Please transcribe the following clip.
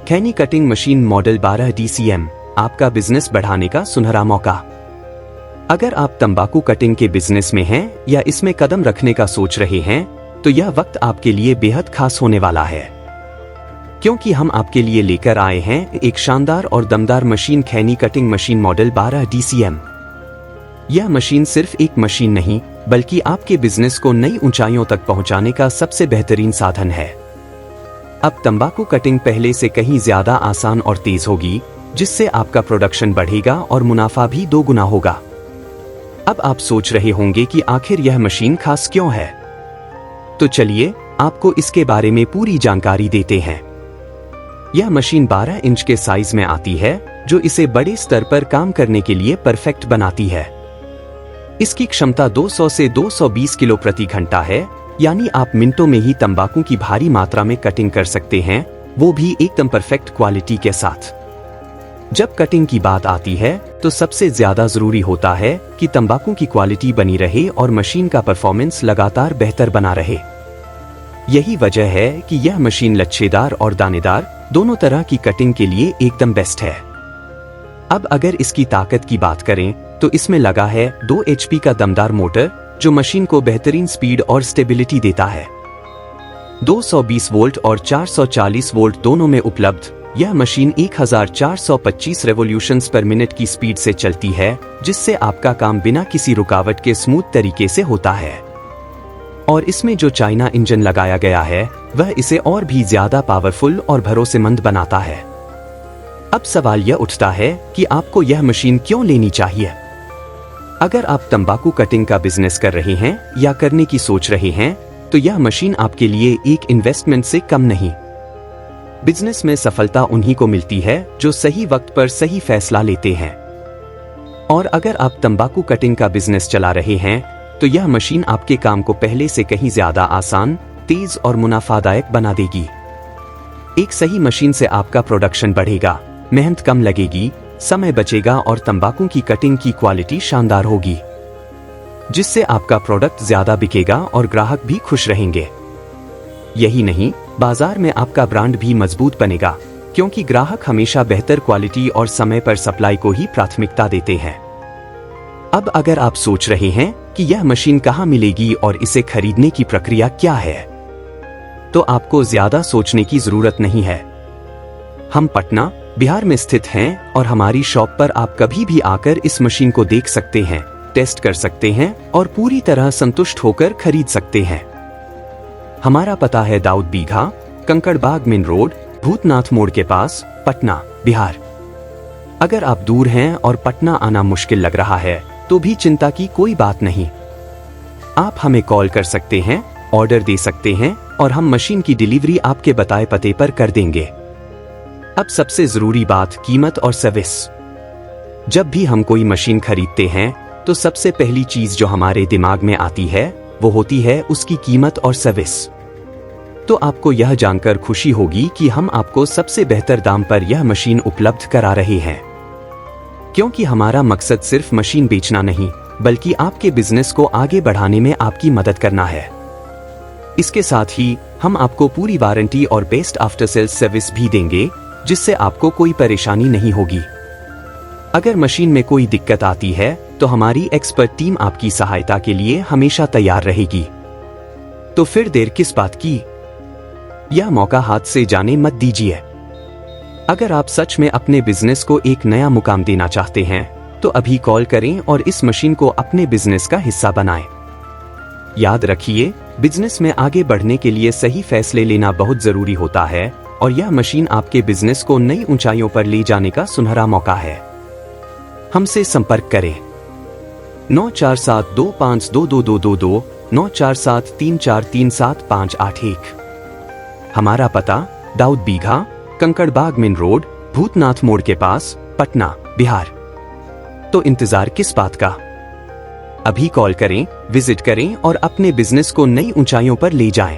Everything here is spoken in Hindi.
खैनी कटिंग मशीन मॉडल 12 DCM, आपका बिजनेस बढ़ाने का सुनहरा मौका। अगर आप तंबाकू कटिंग के बिजनेस में हैं या इसमें कदम रखने का सोच रहे हैं, तो यह वक्त आपके लिए बेहद खास होने वाला है, क्योंकि हम आपके लिए लेकर आए हैं एक शानदार और दमदार मशीन, खैनी कटिंग मशीन मॉडल 12 DCM। यह मशीन सिर्फ एक मशीन नहीं, बल्कि आपके बिजनेस को नई ऊंचाइयों तक पहुंचाने का सबसे बेहतरीन साधन है। अब तंबाकू कटिंग पहले से कहीं ज्यादा आसान और तेज होगी, जिससे आपका प्रोडक्शन बढ़ेगा और मुनाफा भी दोगुना होगा। अब आप सोच रहे होंगे कि आखिर यह मशीन खास क्यों है, तो चलिए आपको इसके बारे में पूरी जानकारी देते हैं। यह मशीन 12 इंच के साइज में आती है, जो इसे बड़े स्तर पर काम करने के लिए परफेक्ट बनाती है। इसकी क्षमता 200 से 220 किलो प्रति घंटा है, यानी आप मिनटों में ही तंबाकू की भारी मात्रा में कटिंग कर सकते हैं, वो भी एकदम परफेक्ट क्वालिटी के साथ। जब कटिंग की बात आती है तो सबसे ज्यादा जरूरी होता है कि तंबाकू की क्वालिटी बनी रहे और मशीन का परफॉर्मेंस लगातार बेहतर बना रहे। यही वजह है कि यह मशीन लच्छेदार और दानेदार दोनों तरह की कटिंग के लिए एकदम बेस्ट है। अब अगर इसकी ताकत की बात करें तो इसमें लगा है 2 HP का दमदार मोटर, जो मशीन को बेहतरीन स्पीड और स्टेबिलिटी देता है। 220 वोल्ट और 440 वोल्ट दोनों में उपलब्ध यह मशीन 1425 रेवोल्यूशंस पर मिनट की स्पीड से चलती है, जिससे आपका काम बिना किसी रुकावट के स्मूथ तरीके से होता है। और इसमें जो चाइना इंजन लगाया गया है, वह इसे और भी ज्यादा पावरफुल और भरोसेमंद बनाता है। अब सवाल यह उठता है कि आपको यह मशीन क्यों लेनी चाहिए। अगर आप तंबाकू कटिंग का बिजनेस कर रहे हैं या करने की सोच रहे हैं, तो यह मशीन आपके लिए एक इन्वेस्टमेंट से कम नहीं। बिजनेस में सफलता उन्हीं को मिलती है जो सही वक्त पर सही फैसला लेते हैं। और अगर आप तंबाकू कटिंग का बिजनेस चला रहे हैं, तो यह मशीन आपके काम को पहले से कहीं ज्यादा आसान, तेज और मुनाफादायक बना देगी। एक सही मशीन से आपका प्रोडक्शन बढ़ेगा, मेहनत कम लगेगी, समय बचेगा और तंबाकू की कटिंग की क्वालिटी शानदार होगी, जिससे आपका प्रोडक्ट ज्यादा बिकेगा और ग्राहक भी खुश रहेंगे। यही नहीं, बाजार में आपका ब्रांड भी मजबूत बनेगा, क्योंकि ग्राहक हमेशा बेहतर क्वालिटी और समय पर सप्लाई को ही प्राथमिकता देते हैं। अब अगर आप सोच रहे हैं कि यह मशीन कहाँ मिलेगी और इसे खरीदने की प्रक्रिया क्या है, तो आपको ज्यादा सोचने की जरूरत नहीं है। हम पटना, बिहार में स्थित हैं और हमारी शॉप पर आप कभी भी आकर इस मशीन को देख सकते हैं, टेस्ट कर सकते हैं और पूरी तरह संतुष्ट होकर खरीद सकते हैं। हमारा पता है दाऊद बीघा, कंकड़बाग मेन रोड, भूतनाथ मोड़ के पास, पटना, बिहार। अगर आप दूर हैं और पटना आना मुश्किल लग रहा है, तो भी चिंता की कोई बात नहीं। आप हमें कॉल कर सकते हैं, ऑर्डर दे सकते हैं और हम मशीन की डिलीवरी आपके बताए पते पर कर देंगे। अब सबसे जरूरी बात, कीमत और सर्विस। जब भी हम कोई मशीन खरीदते हैं, तो सबसे पहली चीज जो हमारे दिमाग में आती है, वो होती है उसकी कीमत और सर्विस। तो आपको यह जानकर खुशी होगी कि हम आपको सबसे बेहतर दाम पर यह मशीन उपलब्ध करा रहे हैं, क्योंकि हमारा मकसद सिर्फ मशीन बेचना नहीं, बल्कि आपके बिजनेस को आगे बढ़ाने में आपकी मदद करना है। इसके साथ ही हम आपको पूरी वारंटी और बेस्ट आफ्टर सेल्स सर्विस भी देंगे, जिससे आपको कोई परेशानी नहीं होगी। अगर मशीन में कोई दिक्कत आती है, तो हमारी एक्सपर्ट टीम आपकी सहायता के लिए हमेशा तैयार रहेगी। तो फिर देर किस बात की, यह मौका हाथ से जाने मत दीजिए। अगर आप सच में अपने बिजनेस को एक नया मुकाम देना चाहते हैं, तो अभी कॉल करें और इस मशीन को अपने बिजनेस का हिस्सा बनाएं। याद रखिए, बिजनेस में आगे बढ़ने के लिए सही फैसले लेना बहुत जरूरी होता है, और यह मशीन आपके बिजनेस को नई ऊंचाइयों पर ले जाने का सुनहरा मौका है। हमसे संपर्क करें 9472522222, 9473437581। हमारा पता दाऊद बीघा, कंकड़बाग मेन रोड, भूतनाथ मोड़ के पास, पटना, बिहार। तो इंतजार किस बात का, अभी कॉल करें, विजिट करें और अपने बिजनेस को नई ऊंचाइयों पर ले जाएं।